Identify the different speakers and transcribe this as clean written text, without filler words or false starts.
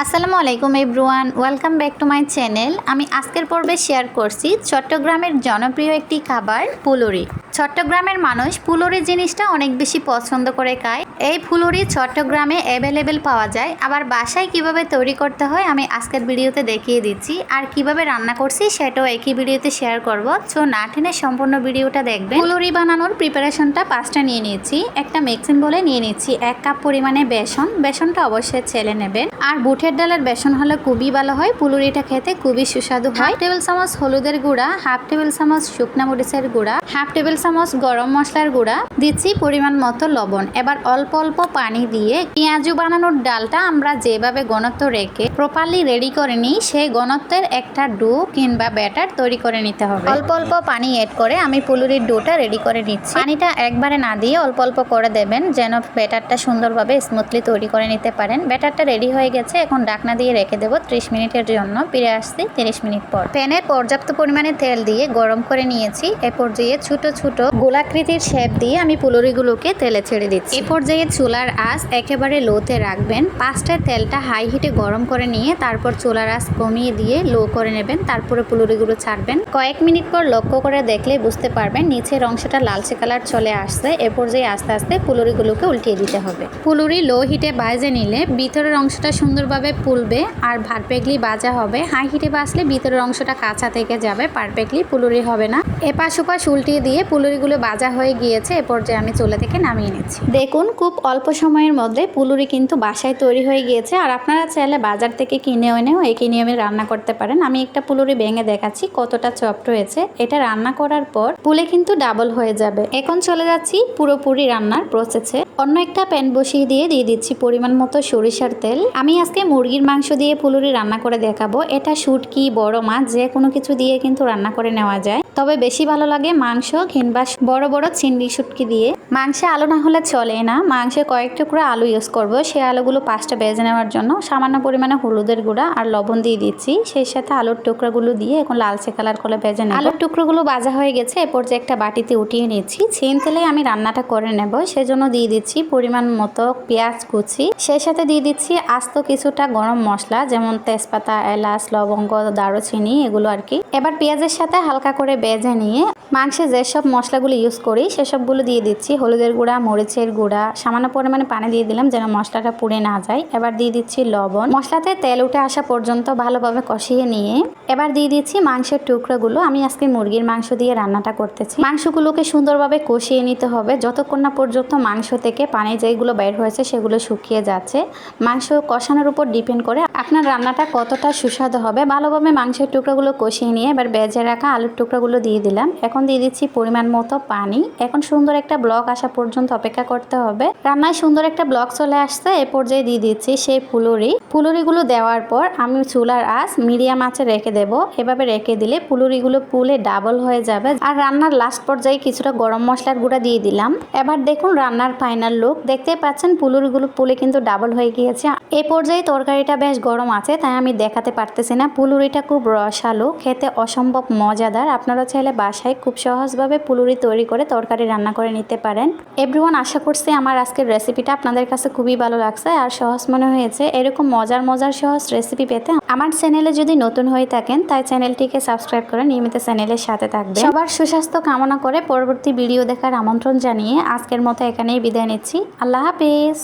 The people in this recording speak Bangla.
Speaker 1: আসসালামু আলাইকুম everyone, welcome back to my channel. আমি আজকের পর্বে শেয়ার করছি চট্টগ্রামের জনপ্রিয় একটি খাবার ফুলুরি। চট্টগ্রামের মানুষ ফুলুরি জিনিসটা অনেক বেশি পছন্দ করে খায়। এই ফুলুরি চট্টগ্রামে অ্যাভেলেবেল পাওয়া যায়, আবার বাসায় কিভাবে তৈরি করতে হয় আমি আজকের ভিডিওতে দেখিয়ে দিচ্ছি, আর কিভাবে রান্না করছি সেটাও একই ভিডিওতে শেয়ার করব। সো না টেনে সম্পূর্ণ ভিডিওটা দেখবেন। ফুলুরি বানানোর প্রিপারেশনটা 5টা নিয়ে নিয়েছি। একটা মিক্সিং বলে নিয়ে নিচ্ছি 1 কাপ পরিমাণে বেসনটা অবশ্যই ছেলে নেবেন। আর বুটের ডালের বেসন হলে খুবই ভালো হয়, ফুলুরিটা খেতে খুবই সুস্বাদু হয়। 1/2 টেবিল চামচ হলুদের গুঁড়া, 1/2 টেবিল চামচ শুকনা মরিচের গুঁড়া, 1/2 টেবিল চামচ গরম মশলার গুঁড়া, দিচ্ছি পরিমাণ মতো লবণ। এবার অল্প অল্প পানি দিয়ে পেঁয়াজু বানানোর ডালটা আমরা যেভাবে ঘনত্ব রেখে প্রপারলি রেডি করে নিই, সেই ঘনত্বের একটা ডো কিংবা ব্যাটার তৈরি করে নিতে হবে। অল্প অল্প পানি এড করে আমি ফুলুরির ডোটা রেডি করে নিচ্ছি। পানিটা একবারে না দিয়ে অল্প অল্প করে দেবেন, যেন ব্যাটারটা সুন্দরভাবে স্মুথলি তৈরি করে নিতে পারেন। ব্যাটারটা রেডি হয়ে গেছে, এখন ঢাকনা দিয়ে রেখে দেবো 30 মিনিটের জন্য। ফিরে আসছি 30 মিনিট পর। প্যানে পর্যাপ্ত পরিমাণে তেল দিয়ে গরম করে নিয়েছি। এ পর্যায়ে ছোট ছোট গোলাকৃতির শেপ দিয়ে আমি ফুলুরিগুলোকে তেলে ছেড়ে দিচ্ছি। এ পর্যায়ে চুলার আঁচ একেবারে লোতে রাখবেন। পাঁচটায় তেলটা হাই হিটে গরম করে নিয়ে তারপর চুলার আঁচ কমিয়ে দিয়ে লো করে নেবেন। তারপরে ফুলুরিগুলো ছাড়বেন। কয়েক মিনিট পর লক্ষ্য করে দেখলে বুঝতে পারবেন নিচের অংশটা লালচে কালার চলে আসছে। এ পর্যায়ে আস্তে আস্তে ফুলুরিগুলোকে উল্টিয়ে দিতে হবে। ফুলুরি লো হিটে ভাজে নিলে ভিতরের অংশটা সুন্দরভাবে ফুলবে আর পারফেক্টলি ভাজা হবে। হাই হিটে ভাজলে ভিতরের অংশটা কাঁচা থেকে যাবে, পারফেক্টলি ফুলুরি হবে না। এপাশ ওপাশ উল্টিয়ে দিয়ে ফুলুরিগুলো ভাজা হয়ে গিয়েছে। এ পর্যায়ে আমি চুলা থেকে নামিয়ে নিচ্ছি। দেখুন খুব অল্প সময়ের মধ্যে ফুলুরি কিন্তু বাসায় তৈরি হয়ে গিয়েছে। আর আপনারা চাইলে বাজার থেকে কিনে এনেও একই নিয়মে রান্না করতে পারেন। আমি একটা ফুলুরি ভেঙে দেখাচ্ছি কতটা সফট হয়েছে। এটা রান্না করার পর ফুলে কিন্তু ডাবল হয়ে যাবে। এখন চলে যাচ্ছি পুরোপুরি রান্নার প্রসেসে। অন্য একটা প্যান বসিয়ে দিয়ে দিচ্ছি পরিমাণ মতো সরিষার তেল। আমি আজকে মুরগির মাংস দিয়ে ফুলুরি রান্না করে দেখাবো। এটা শুটকি, বড় মাছ যে কোনো কিছু দিয়ে কিন্তু রান্না করে নেওয়া যায়, তবে বেশি ভালো লাগে মাংস কিংবা বড় বড় চিংড়ি শুটকি দিয়ে। মাংসে আলু না হলে চলে না, মাংসে কয়েক টুকরো আলু ইউজ করব। সেই আলুগুলো 5টা ভেজে নেওয়ার জন্য সামান্য পরিমাণে হলুদের গুঁড়া আর লবণ দিয়ে দিচ্ছি। সেই সাথে আলুর টুকরোগুলো দিয়ে এখন লালচে কালার করে ভেজে নেব। আলুর টুকরোগুলো ভাজা হয়ে গেছে। এরপর যে একটা বাটিতে উঠিয়ে নিচ্ছি। সেম তেলে আমি রান্নাটা করে নেব, সেজন্য দিয়ে দিচ্ছি পরিমাণ মতো পেঁয়াজ কুচি। সেই সাথে দিয়ে দিচ্ছি আস্ত কিছুটা গরম মশলা, যেমন তেজপাতা, এলাচ, লবঙ্গ, দারুচিনি, এগুলো আর কি। এবার পেঁয়াজের সাথে হালকা করে ভেজে নিয়ে মাংসে যেসব মশলাগুলো ইউজ করি সেসবগুলো দিয়ে দিচ্ছি। হলুদের গুঁড়া, মরিচের গুঁড়া, সামান্য পরিমাণে পানি দিয়ে দিলাম যেন মশলাটা পুড়ে না যায়। এবার দিয়ে দিচ্ছি লবণ। মশলাতে তেল উঠে আসা পর্যন্ত ভালোভাবে কষিয়ে নিয়ে এবার দিয়ে দিচ্ছি মাংসের টুকরোগুলো। আমি আজকে মুরগির মাংস দিয়ে রান্নাটা করতেছি। মাংসগুলোকে সুন্দরভাবে কষিয়ে নিতে হবে যতক্ষণ না পর্যন্ত মাংস থেকে পানি যেগুলো বের হয়েছে সেগুলো শুকিয়ে যাচ্ছে। মাংস কষানোর উপর ডিপেন্ড করে আপনার রান্নাটা কতটা সুস্বাদু হবে। ভালোভাবে মাংসের টুকরোগুলো কষিয়ে নিয়ে এবার ভেজে রাখা আলুর টুকরোগুলো দিয়ে দিলাম। এখন দিয়ে দিচ্ছি পরিমাণ মতো পানি। এখন সুন্দর একটা ব্লক আসা পর্যন্ত অপেক্ষা করতে হবে। রান্নায় সুন্দর একটা ব্লক চলে আসছে। এ পর্যায়ে দিয়ে দিচ্ছি সেই ফুলুরিগুলো দেওয়ার পর আমি চুলার আঁচ মিডিয়াম আঁচে রেখে দেব। এভাবে রেখে দিলে ফুলুরিগুলো ফুলে ডাবল হয়ে যাবে। আর রান্নার লাস্ট পর্যায়ে কিছুটা গরম মশলার গুঁড়া দিয়ে দিলাম। এবার দেখুন রান্নার ফাইনাল লুক। দেখতে পাচ্ছেন ফুলুরিগুলো ফুলে কিন্তু ডাবল হয়ে গিয়েছে। এই পর্যায়ে তরকারিটা বেশ গরম আছে, তাই আমি দেখাতে পারতেছি না। ফুলুরিটা খুব রসালো, খেতে অসম্ভব মজাদার। আপনারা চাইলে বাসায় খুব সহজভাবে ফুলুরি তৈরি করে তরকারি রান্না করে নিতে পারেন। এভরিওয়ান, আশা করছি আমার আজকের রেসিপিটা আপনাদের কাছে খুবই ভালো লাগছে আর সহজ মনে হয়েছে। এরকম মজার সহজ রেসিপি পেতে আমার চ্যানেলে যদি নতুন হয়ে থাকেন তাই চ্যানেলটিকে সাবস্ক্রাইব করে নিয়মিত চ্যানেলের সাথে থাকবেন। সবার সুস্বাস্থ্য কামনা করে পরবর্তী ভিডিও দেখার আমন্ত্রণ জানিয়ে আজকের মতো এখানেই বিদায় নিচ্ছি। আল্লাহ হাফেজ।